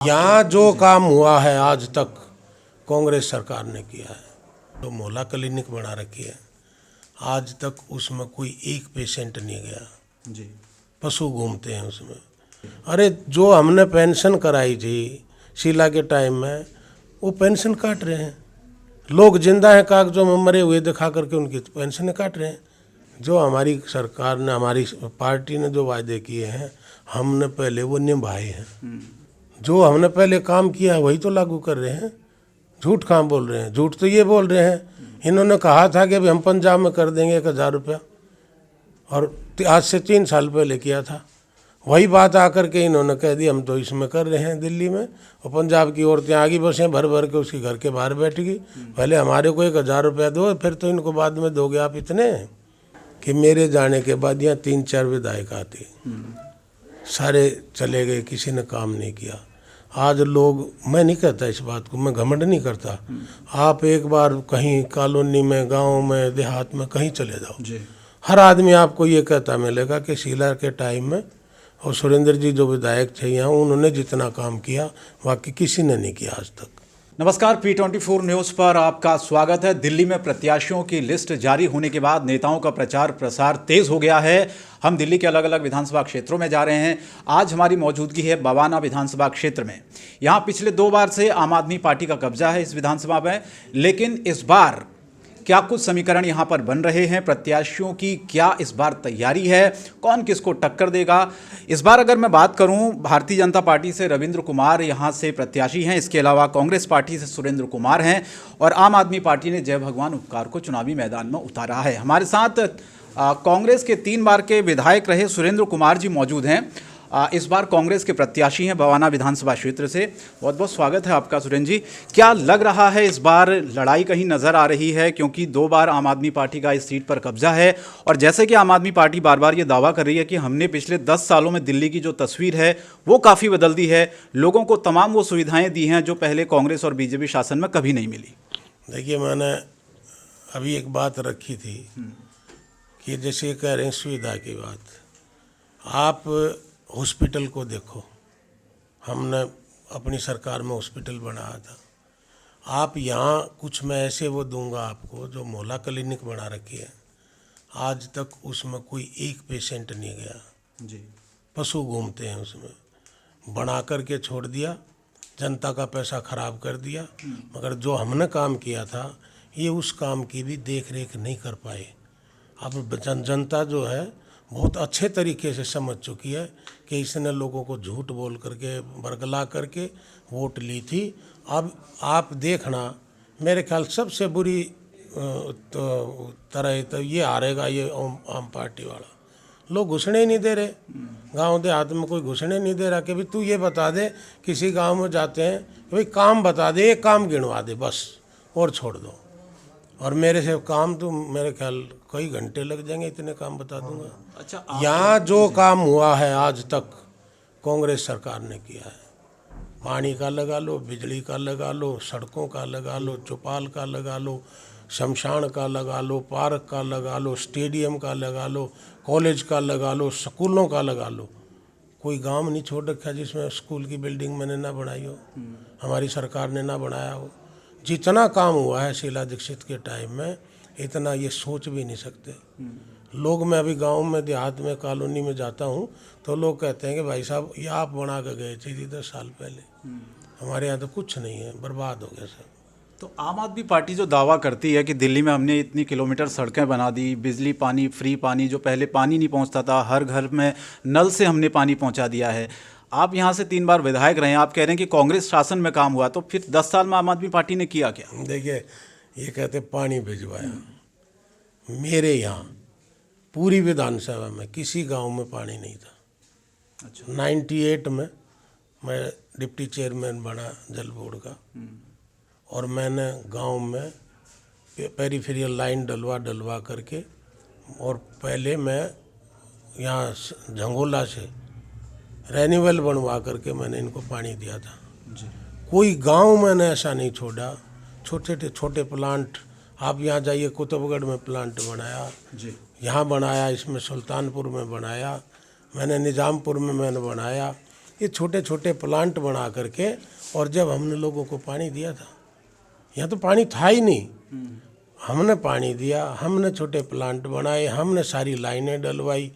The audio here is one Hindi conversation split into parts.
यहाँ जो काम हुआ है आज तक कांग्रेस सरकार ने किया है, तो मोहल्ला क्लिनिक बना रखी है, आज तक उसमें कोई एक पेशेंट नहीं गया जी। पशु घूमते हैं उसमें। अरे जो हमने पेंशन कराई थी शीला के टाइम में, वो पेंशन काट रहे हैं लोग, जिंदा हैं कागजों में मरे हुए दिखा करके उनकी पेंशन काट रहे हैं। जो हमारी सरकार ने, हमारी पार्टी ने जो वायदे किए हैं हमने पहले वो निभाए हैं। जो हमने पहले काम किया है वही तो लागू कर रहे हैं। झूठ कहाँ बोल रहे हैं? झूठ तो ये बोल रहे हैं, इन्होंने कहा था कि अभी हम पंजाब में कर देंगे 1000 रुपया, और आज से 3 साल पहले किया था। वही बात आकर के इन्होंने कह दी हम तो इसमें कर रहे हैं दिल्ली में, और पंजाब की औरतें आगे बसें भर भर के उसके घर के बाहर बैठ गई। पहले हमारे को 1000 रुपया दो, फिर तो इनको बाद में दोगे आप इतने, कि मेरे जाने के बाद यहाँ 3-4 विधायक आते, सारे चले गए, किसी ने काम नहीं किया। आज लोग, मैं नहीं कहता इस बात को, मैं घमंड नहीं करता, आप एक बार कहीं कॉलोनी में, गांव में, देहात में कहीं चले जाओ जी। हर आदमी आपको ये कहता मिलेगा कि शीला के टाइम में और सुरेंद्र जी जो विधायक थे यहाँ, उन्होंने जितना काम किया बाकी किसी ने नहीं किया आज तक। नमस्कार, P24 न्यूज़ पर आपका स्वागत है। दिल्ली में प्रत्याशियों की लिस्ट जारी होने के बाद नेताओं का प्रचार प्रसार तेज हो गया है। हम दिल्ली के अलग अलग विधानसभा क्षेत्रों में जा रहे हैं। आज हमारी मौजूदगी है बवाना विधानसभा क्षेत्र में। यहाँ पिछले 2 बार से आम आदमी पार्टी का कब्जा है इस विधानसभा में, लेकिन इस बार क्या कुछ समीकरण यहाँ पर बन रहे हैं? प्रत्याशियों की क्या इस बार तैयारी है? कौन किसको टक्कर देगा? इस बार अगर मैं बात करूं, भारतीय जनता पार्टी से रविंद्र कुमार यहाँ से प्रत्याशी हैं। इसके अलावा कांग्रेस पार्टी से सुरेंद्र कुमार हैं, और आम आदमी पार्टी ने जय भगवान उपकार को चुनावी मैदान में उतारा है। हमारे साथ कांग्रेस के 3 बार के विधायक रहे सुरेंद्र कुमार जी मौजूद हैं। इस बार कांग्रेस के प्रत्याशी हैं बवाना विधानसभा क्षेत्र से। बहुत बहुत स्वागत है आपका सुरेंद्र जी। क्या लग रहा है इस बार लड़ाई कहीं नज़र आ रही है? क्योंकि 2 बार आम आदमी पार्टी का इस सीट पर कब्जा है, और जैसे कि आम आदमी पार्टी बार बार ये दावा कर रही है कि हमने पिछले 10 सालों में दिल्ली की जो तस्वीर है वो काफ़ी बदल दी है, लोगों को तमाम वो सुविधाएँ दी हैं जो पहले कांग्रेस और बीजेपी शासन में कभी नहीं मिली। देखिए, मैंने अभी एक बात रखी थी कि जैसे कह रहे हैं सुविधा की बात, आप हॉस्पिटल को देखो, हमने अपनी सरकार में हॉस्पिटल बनाया था। आप यहाँ कुछ मैं ऐसे वो दूंगा आपको, जो मोहल्ला क्लिनिक बना रखी है, आज तक उसमें कोई एक पेशेंट नहीं गया जी। पशु घूमते हैं उसमें, बना करके छोड़ दिया, जनता का पैसा खराब कर दिया। मगर जो हमने काम किया था ये उस काम की भी देख रेख नहीं कर पाए। अब जनता जो है बहुत अच्छे तरीके से समझ चुकी है कि इसने लोगों को झूठ बोल करके, बरगला करके वोट ली थी। अब आप देखना, मेरे ख्याल सबसे बुरी तरह तो ये हारेगा ये आम पार्टी वाला। लोग घुसने ही नहीं दे रहे, गांव देहात में कोई घुसने नहीं दे रहा कि भाई तू ये बता दे, किसी गांव में जाते हैं कि भाई काम बता दे, एक काम गिनवा दे बस और छोड़ दो। और मेरे से काम तो मेरे ख्याल कई घंटे लग जाएंगे, इतने काम बता दूंगा। अच्छा, यहाँ जो काम हुआ है आज तक कांग्रेस सरकार ने किया है, पानी का लगा लो, बिजली का लगा लो, सड़कों का लगा लो, चौपाल का लगा लो, शमशान का लगा लो, पार्क का लगा लो, स्टेडियम का लगा लो, कॉलेज का लगा लो, स्कूलों का लगा लो। कोई गांव नहीं छोड़ रखा जिसमें स्कूल की बिल्डिंग मैंने ना बनाई हो, हमारी सरकार ने ना बनाया हो। जितना काम हुआ है शीला दीक्षित के टाइम में, इतना ये सोच भी नहीं सकते लोग। मैं अभी गांव में, देहात में, कॉलोनी में जाता हूँ तो लोग कहते हैं कि भाई साहब ये आप बना के गए थे 10 साल पहले, हमारे यहाँ तो कुछ नहीं है, बर्बाद हो गया सब। तो आम आदमी पार्टी जो दावा करती है कि दिल्ली में हमने इतनी किलोमीटर सड़कें बना दी, बिजली पानी, फ्री पानी, जो पहले पानी नहीं पहुंचता था, हर घर में नल से हमने पानी पहुंचा दिया है। आप यहाँ से 3 बार विधायक रहे हैं, आप कह रहे हैं कि कांग्रेस शासन में काम हुआ, तो फिर 10 साल में आम आदमी पार्टी ने किया क्या? देखिए, ये कहते पानी भिजवाया, मेरे यहाँ पूरी विधानसभा में किसी गांव में पानी नहीं था। अच्छा। 98 में मैं डिप्टी चेयरमैन बना जल बोर्ड का, और मैंने गांव में पेरीफेरियल लाइन डलवा करके, और पहले मैं यहाँ झंगोला से रेन्यूअल बनवा करके मैंने इनको पानी दिया था जी। कोई गांव मैंने ऐसा नहीं छोड़ा। छोटे छोटे प्लांट, आप यहाँ जाइए, कुतुबगढ़ में प्लांट बनाया जी, यहाँ बनाया, इसमें सुल्तानपुर में बनाया, मैंने निज़ामपुर में मैंने बनाया, ये छोटे छोटे प्लांट बना करके, और जब हमने लोगों को पानी दिया था, यहाँ तो पानी था ही नहीं, हमने पानी दिया, हमने छोटे प्लांट बनाए, हमने सारी लाइनें डलवाई,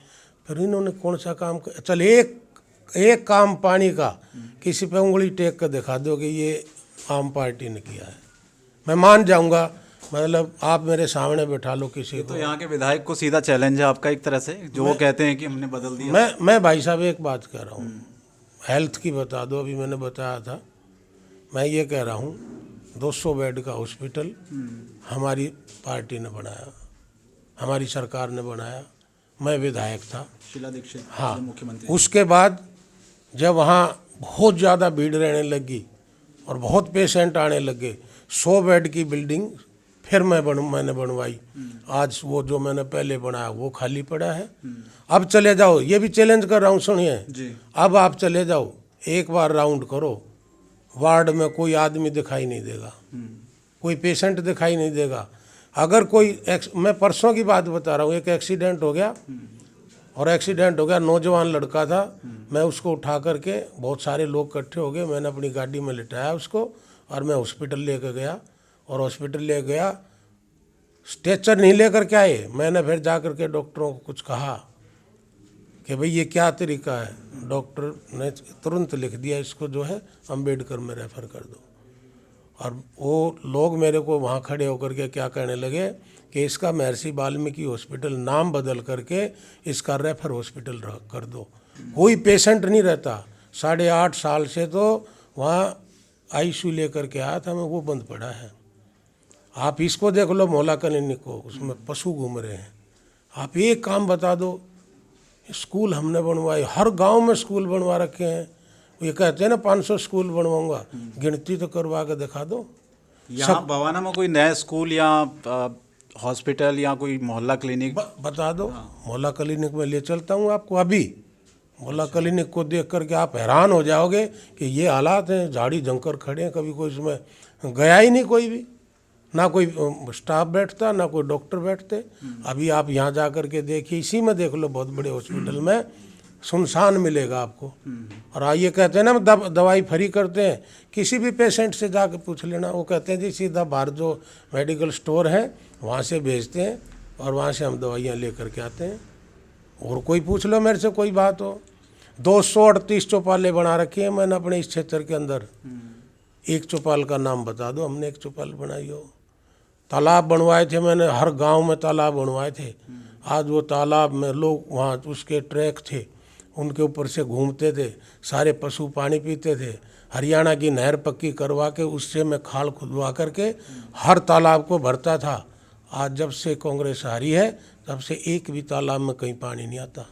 फिर इन्होंने कौन सा काम कर, चल एक काम पानी का किसी पे उंगली टेक कर दिखा दो कि ये आम पार्टी ने किया है, मैं मान जाऊंगा। मतलब आप मेरे सामने बैठा लो किसी को। तो यहाँ के विधायक को सीधा चैलेंज है आपका एक तरह से, जो वो कहते हैं कि हमने बदल दिया। मैं भाई साहब एक बात कह रहा हूँ, हेल्थ की बता दो, अभी मैंने बताया था, मैं ये कह रहा हूँ 200 बेड का हॉस्पिटल हमारी पार्टी ने बनाया, हमारी सरकार ने बनाया, मैं विधायक था, शीला दीक्षित हाँ, मुख्यमंत्री। उसके बाद जब वहाँ बहुत ज़्यादा भीड़ रहने लगी और बहुत पेशेंट आने लगे, 100 बेड की बिल्डिंग फिर मैंने बनवाई। आज वो जो मैंने पहले बनाया वो खाली पड़ा है। अब चले जाओ, ये भी चैलेंज कर रहा हूँ, सुनिए जी। अब आप चले जाओ, एक बार राउंड करो, वार्ड में कोई आदमी दिखाई नहीं देगा, कोई पेशेंट दिखाई नहीं देगा। अगर कोई मैं परसों की बात बता रहा हूँ, एक एक्सीडेंट हो गया, और एक्सीडेंट हो गया, नौजवान लड़का था, मैं उसको उठा करके, बहुत सारे लोग इकट्ठे हो गए, मैंने अपनी गाड़ी में लिटाया उसको और मैं हॉस्पिटल लेकर गया, और हॉस्पिटल ले गया, स्ट्रेचर नहीं लेकर के आए, मैंने फिर जा कर के डॉक्टरों को कुछ कहा कि भाई ये क्या तरीका है, डॉक्टर ने तुरंत लिख दिया इसको जो है अम्बेडकर में रेफ़र कर दो। और वो लोग मेरे को वहाँ खड़े होकर के क्या कहने लगे कि इसका महर्षि वाल्मीकि हॉस्पिटल नाम बदल करके इसका रेफर हॉस्पिटल कर दो। कोई पेशेंट नहीं रहता, 8.5 साल से तो वहाँ आईसीयू लेकर के आया था मैं, वो बंद पड़ा है। आप इसको देख लो मोहल्ला क्लिनिक को, उसमें पशु घूम रहे हैं। आप एक काम बता दो, स्कूल हमने बनवाए, हर गांव में स्कूल बनवा रखे हैं। ये कहते हैं ना 500 स्कूल बनवाऊंगा, गिनती तो करवा के दिखा दो। यहाँ बवाना में कोई नया स्कूल या हॉस्पिटल या कोई मोहल्ला क्लिनिक बता दो। मोहल्ला क्लिनिक में ले चलता हूँ आपको अभी। मोहल्ला क्लिनिक को देख करके आप हैरान हो जाओगे कि ये हालात हैं, झाड़ी जमकर खड़े हैं, कभी कोई इसमें गया ही नहीं, कोई भी ना कोई स्टाफ बैठता ना कोई डॉक्टर बैठते। अभी आप यहाँ जा कर के देखिए, इसी में देख लो, बहुत बड़े हॉस्पिटल में सुनसान मिलेगा आपको। और ये कहते हैं ना दवाई फ्री करते हैं, किसी भी पेशेंट से जाकर पूछ लेना, वो कहते हैं जी सीधा बाहर जो मेडिकल स्टोर है वहाँ से भेजते हैं और वहाँ से हम दवाइयाँ ले करके आते हैं। और कोई पूछ लो मेरे से कोई बात हो। 238 चौपालें बना रखी हैं मैंने अपने इस क्षेत्र के अंदर। एक चौपाल का नाम बता दो हमने एक चौपाल बनाई हो। तालाब बनवाए थे मैंने, हर गांव में तालाब बनवाए थे। आज वो तालाब में लोग, वहाँ उसके ट्रैक थे, उनके ऊपर से घूमते थे, सारे पशु पानी पीते थे। हरियाणा की नहर पक्की करवा के उससे मैं खाल खुदवा करके हर तालाब को भरता था। आज जब से कांग्रेस हारी है तब से एक भी तालाब में कहीं पानी नहीं आता।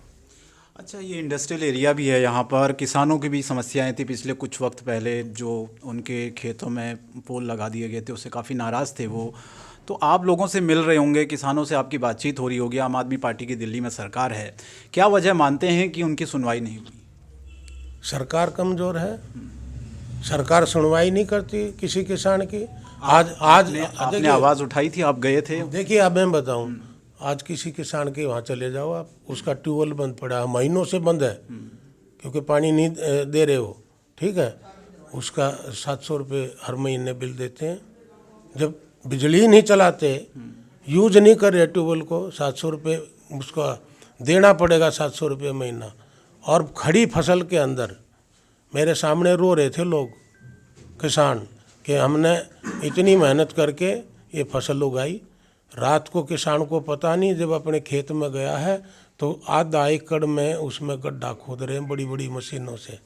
अच्छा, ये इंडस्ट्रियल एरिया भी है, यहाँ पर किसानों की भी समस्याएं थी पिछले कुछ वक्त पहले, जो उनके खेतों में पोल लगा दिए गए थे, उससे काफ़ी नाराज़ थे वो। तो आप लोगों से मिल रहे होंगे, किसानों से आपकी बातचीत हो रही होगी। आम आदमी पार्टी की दिल्ली में सरकार है, क्या वजह मानते हैं कि उनकी सुनवाई नहीं हुई? सरकार कमज़ोर है, सरकार सुनवाई नहीं करती किसी किसान की। आज आपने आवाज़ उठाई थी, आप गए थे। देखिए अब मैं बताऊं, आज किसी किसान के वहाँ चले जाओ आप, उसका ट्यूबवेल बंद पड़ा है, महीनों से बंद है क्योंकि पानी नहीं दे रहे हो, ठीक है। उसका 700 रुपये हर महीने बिल देते हैं। जब बिजली नहीं चलाते, यूज नहीं कर रहे ट्यूबवेल को, 700 रुपये उसका देना पड़ेगा, 700 रुपये महीना। और खड़ी फसल के अंदर मेरे सामने रो रहे थे लोग, किसान, कि हमने इतनी मेहनत करके ये फसल उगाई, रात को किसान को पता नहीं, जब अपने खेत में गया है तो आधा एकड़ में उसमें गड्ढा खोद रहे हैं बड़ी बड़ी मशीनों से।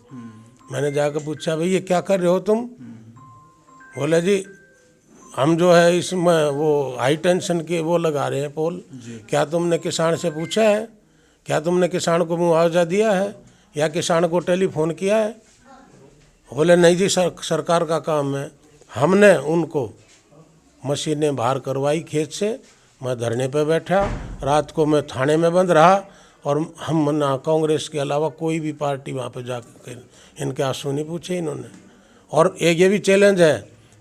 मैंने जाकर पूछा भाई ये क्या कर रहे हो तुम? बोले जी हम जो है इसमें वो हाई टेंशन के वो लगा रहे हैं पोल। क्या तुमने किसान से पूछा है? क्या तुमने किसान को मुआवजा दिया है या किसान को टेलीफोन किया है? बोले नहीं जी सरकार का काम है। हमने उनको मशीनें बाहर करवाई खेत से, मैं धरने पे बैठा, रात को मैं थाने में बंद रहा, और हम ना कांग्रेस के अलावा कोई भी पार्टी वहाँ पे जाकर इनके आंसू नहीं पूछे इन्होंने। और एक ये भी चैलेंज है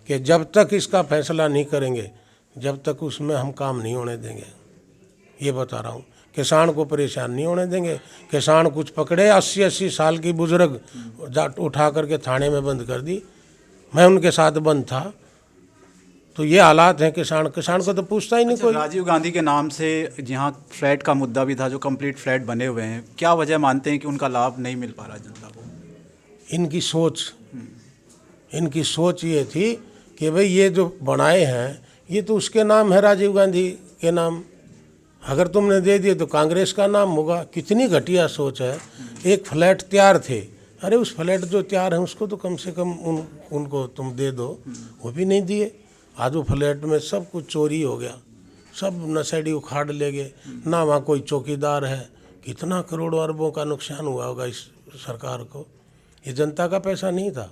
कि जब तक इसका फैसला नहीं करेंगे जब तक उसमें हम काम नहीं होने देंगे, ये बता रहा हूँ। किसान को परेशान नहीं होने देंगे। किसान कुछ पकड़े 80-80 साल की बुजुर्ग उठा करके थाने में बंद कर दी, मैं उनके साथ बंद था। तो ये हालात हैं, किसान को तो पूछता ही नहीं कोई। राजीव गांधी के नाम से यहाँ फ्लैट का मुद्दा भी था, जो कंप्लीट फ्लैट बने हुए हैं, क्या वजह मानते हैं कि उनका लाभ नहीं मिल पा रहा जनता को? इनकी सोच ये थी कि भाई ये जो बनाए हैं ये तो उसके नाम है, राजीव गांधी के नाम, अगर तुमने दे दिए तो कांग्रेस का नाम होगा। कितनी घटिया सोच है। एक फ्लैट तैयार थे, अरे उस फ्लैट जो तैयार है उसको तो कम से कम उनको तुम दे दो, वो भी नहीं दिए। आज वो फ्लैट में सब कुछ चोरी हो गया, सब नशेड़ी उखाड़ ले गए, ना वहाँ कोई चौकीदार है। कितना करोड़ों अरबों का नुकसान हुआ होगा इस सरकार को। ये जनता का पैसा नहीं था।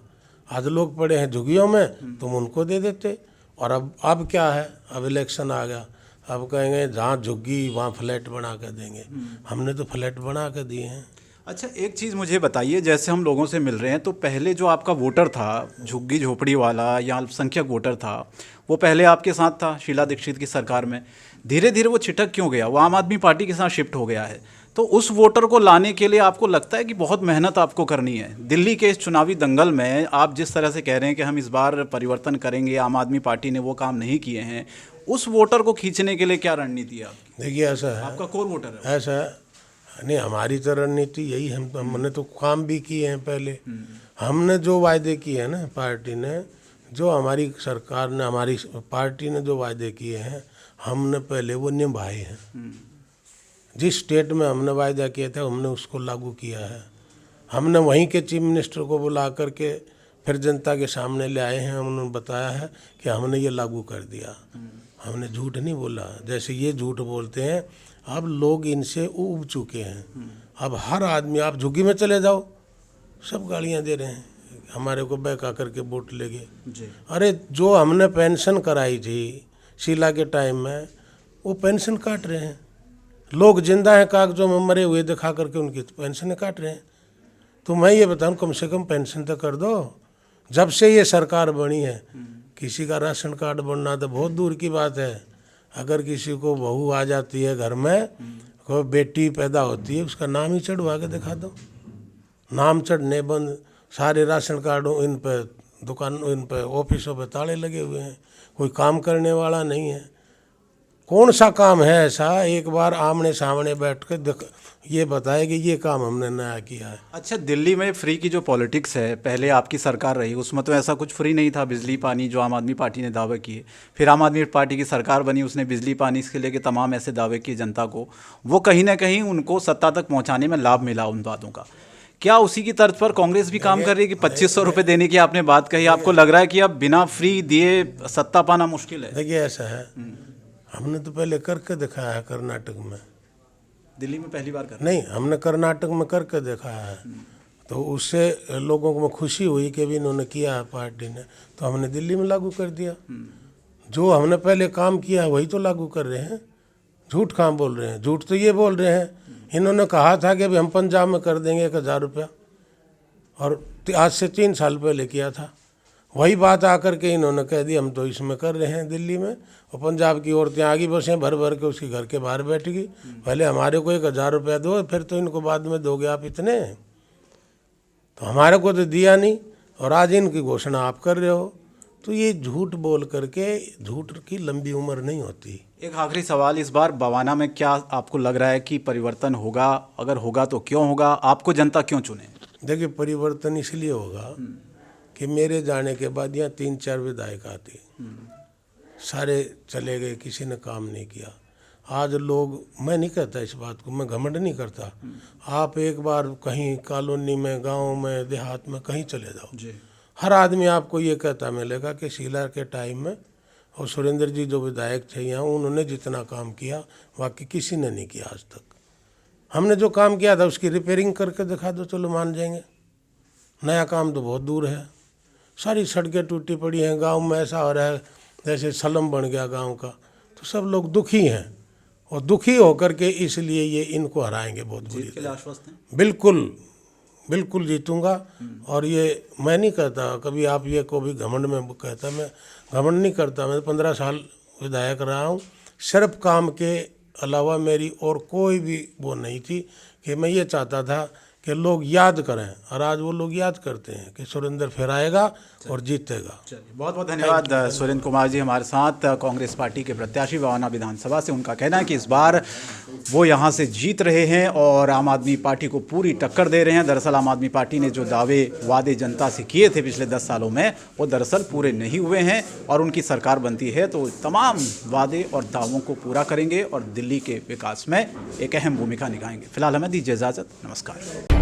आज लोग पड़े हैं झुग्गियों में, तुम उनको दे देते। और अब क्या है, अब इलेक्शन आ गया, अब कहेंगे जहाँ झुग्गी वहाँ फ्लैट बना कर देंगे। हमने तो फ्लैट बना कर दिए हैं। अच्छा, एक चीज़ मुझे बताइए, जैसे हम लोगों से मिल रहे हैं तो पहले जो आपका वोटर था, झुग्गी झोपड़ी वाला या अल्पसंख्यक वोटर था, वो पहले आपके साथ था शीला दीक्षित की सरकार में। धीरे धीरे वो छिटक क्यों गया? वो आम आदमी पार्टी के साथ शिफ्ट हो गया है। तो उस वोटर को लाने के लिए आपको लगता है कि बहुत मेहनत आपको करनी है? दिल्ली के इस चुनावी दंगल में आप जिस तरह से कह रहे हैं कि हम इस बार परिवर्तन करेंगे, आम आदमी पार्टी ने वो काम नहीं किए हैं, उस वोटर को खींचने के लिए क्या रणनीति है आपकी? देखिए ऐसा है, आपका कोर वोटर है ऐसा नहीं, हमारी तो रणनीति यही है। हमने तो काम भी किए हैं पहले। हमने जो वायदे किए हैं ना, पार्टी ने, जो हमारी सरकार ने, हमारी पार्टी ने जो वायदे किए हैं, हमने पहले वो निभाए हैं। जिस स्टेट में हमने वायदा किया था हमने उसको लागू किया है। हमने वहीं के चीफ मिनिस्टर को बुला करके फिर जनता के सामने ले आए हैं, उन्होंने बताया है कि हमने ये लागू कर दिया। हमने झूठ नहीं बोला, जैसे ये झूठ बोलते हैं। अब लोग इनसे ऊब चुके हैं। अब हर आदमी, आप झुग्गी में चले जाओ, सब गालियां दे रहे हैं, हमारे को बहका करके वोट ले गए। अरे जो हमने पेंशन कराई थी शीला के टाइम में, वो पेंशन काट रहे हैं। लोग जिंदा हैं, कागजों में मरे हुए दिखा करके उनकी पेंशन काट रहे हैं। तो मैं ये बताऊं, कम से कम पेंशन तो कर दो। जब से ये सरकार बनी है, किसी का राशन कार्ड बनना तो बहुत दूर की बात है। अगर किसी को बहू आ जाती है घर में, कोई बेटी पैदा होती है, उसका नाम ही चढ़वा के दिखा दो। नाम चढ़ने बंद, सारे राशन कार्डों इन पे दुकान, इन पे ऑफिसों पे ताले लगे हुए हैं, कोई काम करने वाला नहीं है। कौन सा काम है ऐसा, एक बार आमने सामने बैठ कर ये बताए कि ये काम हमने नया किया है। अच्छा, दिल्ली में फ्री की जो पॉलिटिक्स है, पहले आपकी सरकार रही उसमें तो ऐसा कुछ फ्री नहीं था। बिजली पानी जो आम आदमी पार्टी ने दावे किए, फिर आम आदमी पार्टी की सरकार बनी, उसने बिजली पानी इसके लेके तमाम ऐसे दावे किए जनता को, वो कहीं ना कहीं उनको सत्ता तक पहुँचाने में लाभ मिला उन बातों का। क्या उसी की तर्ज पर कांग्रेस भी काम कर रही है कि 2500 रुपये देने की आपने बात कही, आपको लग रहा है कि अब बिना फ्री दिए सत्ता पाना मुश्किल है? देखिए ऐसा है, हमने तो पहले करके दिखाया है कर्नाटक में। दिल्ली में पहली बार कर नहीं, हमने कर्नाटक में करके दिखाया है, तो उससे लोगों को खुशी हुई कि भी इन्होंने किया है पार्टी ने, तो हमने दिल्ली में लागू कर दिया। जो हमने पहले काम किया है वही तो लागू कर रहे हैं। झूठ कहाँ बोल रहे हैं? झूठ तो ये बोल रहे हैं, इन्होंने कहा था कि भी हम पंजाब में कर देंगे 1000 रुपया, और आज से 3 साल पहले किया था। वही बात आकर के इन्होंने कह दी हम तो इसमें कर रहे हैं दिल्ली में, और पंजाब की औरतें आगे बसें भर भर के उसके घर के बाहर बैठ गई। पहले हमारे को 1000 रुपया दो, फिर तो इनको बाद में दोगे आप इतने, तो हमारे को तो दिया नहीं, और आज इनकी घोषणा आप कर रहे हो। तो ये झूठ बोल करके, झूठ की लंबी उम्र नहीं होती। एक आखिरी सवाल, इस बार बवाना में क्या आपको लग रहा है कि परिवर्तन होगा? अगर होगा तो क्यों होगा? आपको जनता क्यों चुने? देखिए, परिवर्तन इसलिए होगा कि मेरे जाने के बाद यहाँ 3-4 विधायक आते, सारे चले गए, किसी ने काम नहीं किया। आज लोग, मैं नहीं कहता इस बात को, मैं घमंड नहीं करता, आप एक बार कहीं कॉलोनी में, गांव में, देहात में कहीं चले जाओ जी, हर आदमी आपको ये कहता मिलेगा कि शीला के टाइम में और सुरेंद्र जी जो विधायक थे यहाँ, उन्होंने जितना काम किया बाकी किसी ने नहीं किया आज तक। हमने जो काम किया था उसकी रिपेयरिंग करके दिखा दो, चलो मान जाएंगे। नया काम तो बहुत दूर है, सारी सड़कें टूटी पड़ी हैं। गांव में ऐसा हो रहा है जैसे सलम बन गया गांव का, तो सब लोग दुखी हैं, और दुखी होकर के इसलिए ये इनको हराएंगे बहुत बुरी तरह। बिल्कुल बिल्कुल जीतूंगा। और ये मैं नहीं कहता कभी, आप ये को भी घमंड में कहता, मैं घमंड नहीं करता। मैं 15 साल विधायक रहा हूँ, सिर्फ काम के अलावा मेरी और कोई भी वो नहीं थी कि मैं ये चाहता था कि लोग याद करें, और आज वो लोग याद करते हैं कि सुरेंद्र फिर आएगा और जीतेगा। चलिए, बहुत बहुत धन्यवाद सुरेंद्र कुमार जी हमारे साथ, कांग्रेस पार्टी के प्रत्याशी बवाना विधानसभा से। उनका कहना है कि इस बार वो यहाँ से जीत रहे हैं और आम आदमी पार्टी को पूरी टक्कर दे रहे हैं। दरअसल आम आदमी पार्टी ने जो वादे जनता से किए थे पिछले 10 सालों में, वो दरअसल पूरे नहीं हुए हैं, और उनकी सरकार बनती है तो तमाम वादे और दावों को पूरा करेंगे और दिल्ली के विकास में एक अहम भूमिका निभाएंगे। फिलहाल हमें दीजिए इजाज़त, नमस्कार।